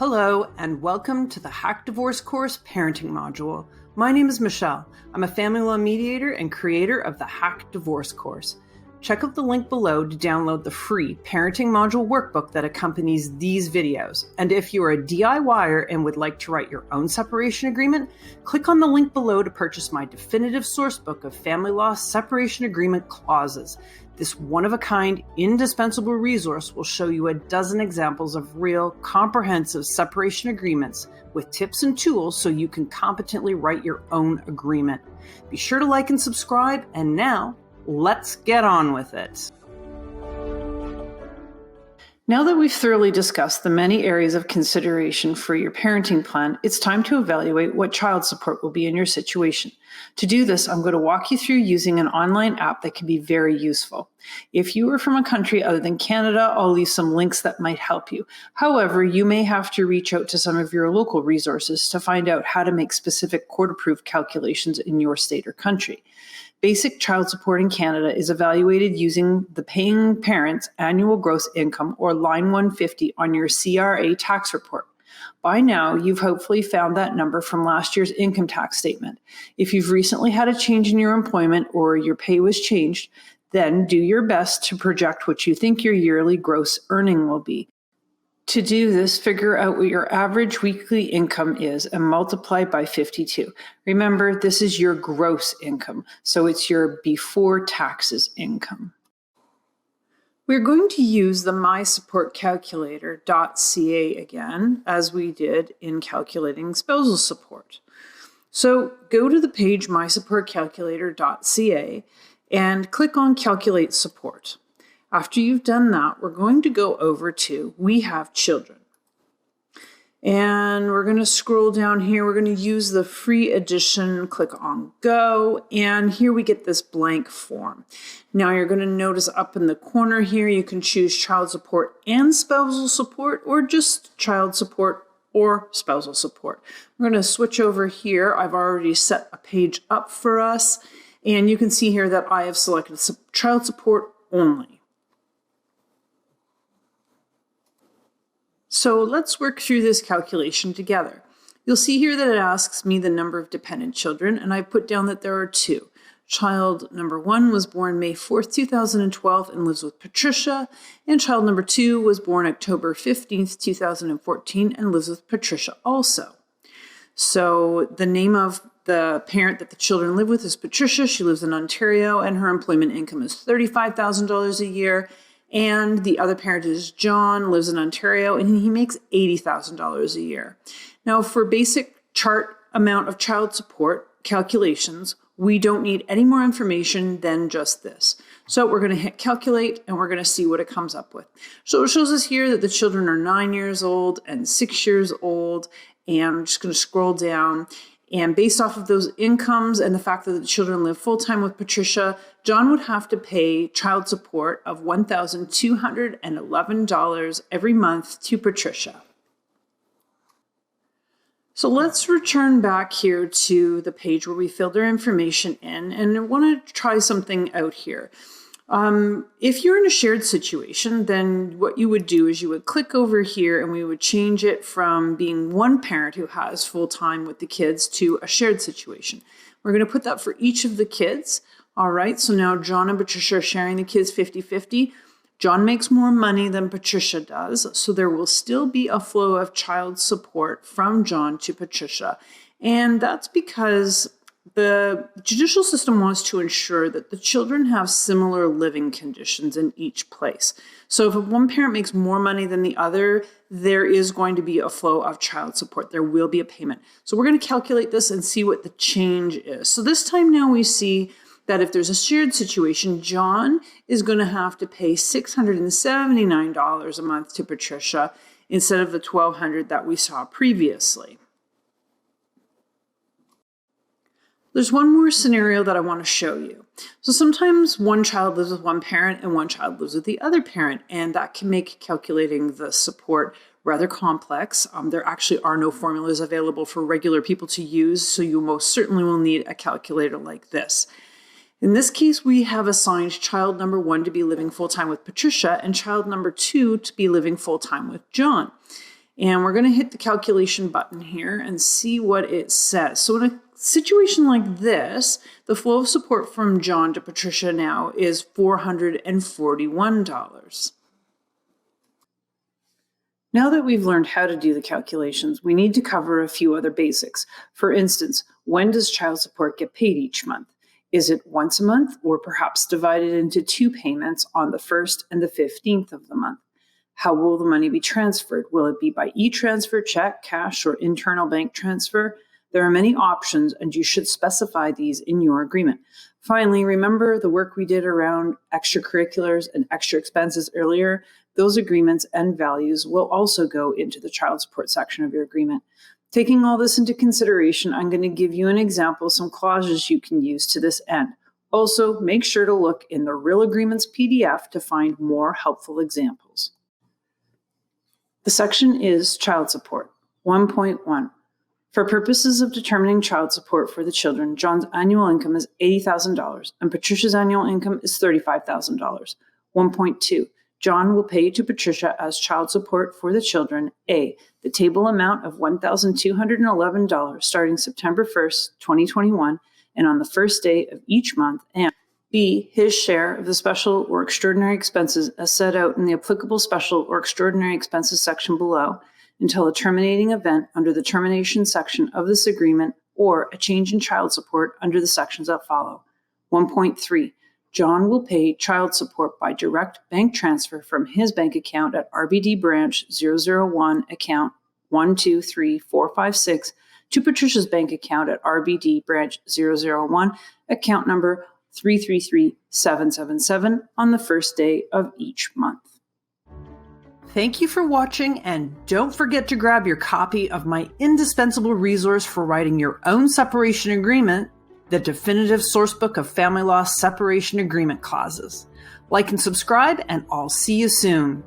Hello, and welcome to the Hack Divorce Course Parenting Module. My name is Michelle. I'm a family law mediator and creator of the Hack Divorce Course. Check out the link below to download the free parenting module workbook that accompanies these videos. And if you are a DIYer and would like to write your own separation agreement, click on the link below to purchase my definitive sourcebook of family law separation agreement clauses. This one-of-a-kind, indispensable resource will show you a dozen examples of real, comprehensive separation agreements with tips and tools so you can competently write your own agreement. Be sure to like and subscribe, and now, let's get on with it. Now that we've thoroughly discussed the many areas of consideration for your parenting plan, it's time to evaluate what child support will be in your situation. To do this, I'm going to walk you through using an online app that can be very useful. If you are from a country other than Canada, I'll leave some links that might help you. However, you may have to reach out to some of your local resources to find out how to make specific court-approved calculations in your state or country. Basic child support in Canada is evaluated using the paying parent's annual gross income, or line 150, on your CRA tax report. By now, you've hopefully found that number from last year's income tax statement. If you've recently had a change in your employment or your pay was changed, then do your best to project what you think your yearly gross earning will be. To do this, figure out what your average weekly income is and multiply by 52. Remember, this is your gross income, so it's your before taxes income. We're going to use the mysupportcalculator.ca again, as we did in calculating spousal support. So go to the page mysupportcalculator.ca and click on Calculate Support. After you've done that, we're going to go over to We Have Children. And we're going to scroll down here. We're going to use the free edition, click on Go, and here we get this blank form. Now you're going to notice up in the corner here, you can choose child support and spousal support, or just child support or spousal support. We're going to switch over here. I've already set a page up for us, and you can see here that I have selected child support only. So let's work through this calculation together. You'll see here that it asks me the number of dependent children, and I put down that there are two. Child number 1 was born May 4th, 2012 and lives with Patricia, and child number 2 was born October 15th, 2014 and lives with Patricia also. So the name of the parent that the children live with is Patricia. She lives in Ontario, and her employment income is $35,000 a year. And the other parent is John, lives in Ontario, and he makes $80,000 a year. Now, for basic chart amount of child support calculations, we don't need any more information than just this. So we're going to hit calculate, and we're going to see what it comes up with. So it shows us here that the children are 9 years old and 6 years old, and I'm just going to scroll down. And based off of those incomes and the fact that the children live full-time with Patricia, John would have to pay child support of $1,211 every month to Patricia. So let's return back here to the page where we filled our information in, and I want to try something out here. If you're in a shared situation, then what you would do is you would click over here and we would change it from being one parent who has full-time with the kids to a shared situation. We're going to put that for each of the kids. All right, so now John and Patricia are sharing the kids 50-50. John makes more money than Patricia does, so there will still be a flow of child support from John to Patricia. And that's because the judicial system wants to ensure that the children have similar living conditions in each place. So if one parent makes more money than the other, there is going to be a flow of child support. There will be a payment. So we're going to calculate this and see what the change is. So this time now we see that if there's a shared situation, John is going to have to pay $679 a month to Patricia instead of the $1,200 that we saw previously. There's one more scenario that I want to show you. So sometimes one child lives with one parent and one child lives with the other parent, and that can make calculating the support rather complex. There actually are no formulas available for regular people to use, so you most certainly will need a calculator like this. In this case, we have assigned child number 1 to be living full-time with Patricia and child number 2 to be living full-time with John. And we're going to hit the calculation button here and see what it says. So in a situation like this, the flow of support from John to Patricia now is $441. Now that we've learned how to do the calculations, we need to cover a few other basics. For instance, when does child support get paid each month? Is it once a month or perhaps divided into 2 payments on the 1st and the 15th of the month? How will the money be transferred? Will it be by e-transfer, check, cash, or internal bank transfer? There are many options, and you should specify these in your agreement. Finally, remember the work we did around extracurriculars and extra expenses earlier? Those agreements and values will also go into the child support section of your agreement. Taking all this into consideration, I'm going to give you an example of some clauses you can use to this end. Also, make sure to look in the Real Agreements PDF to find more helpful examples. The section is Child Support. 1.1. For purposes of determining child support for the children, John's annual income is $80,000 and Patricia's annual income is $35,000. 1.2. John will pay to Patricia as child support for the children A, the table amount of $1,211 starting September 1st, 2021, and on the first day of each month, and B, his share of the special or extraordinary expenses as set out in the applicable special or extraordinary expenses section below until a terminating event under the termination section of this agreement or a change in child support under the sections that follow. 1.3. John will pay child support by direct bank transfer from his bank account at RBD branch 001 account 123456 to Patricia's bank account at RBD branch 001 account number 333777 on the first day of each month. Thank you for watching, and don't forget to grab your copy of my indispensable resource for writing your own separation agreement, the definitive sourcebook of family law separation agreement clauses. Like and subscribe, and I'll see you soon.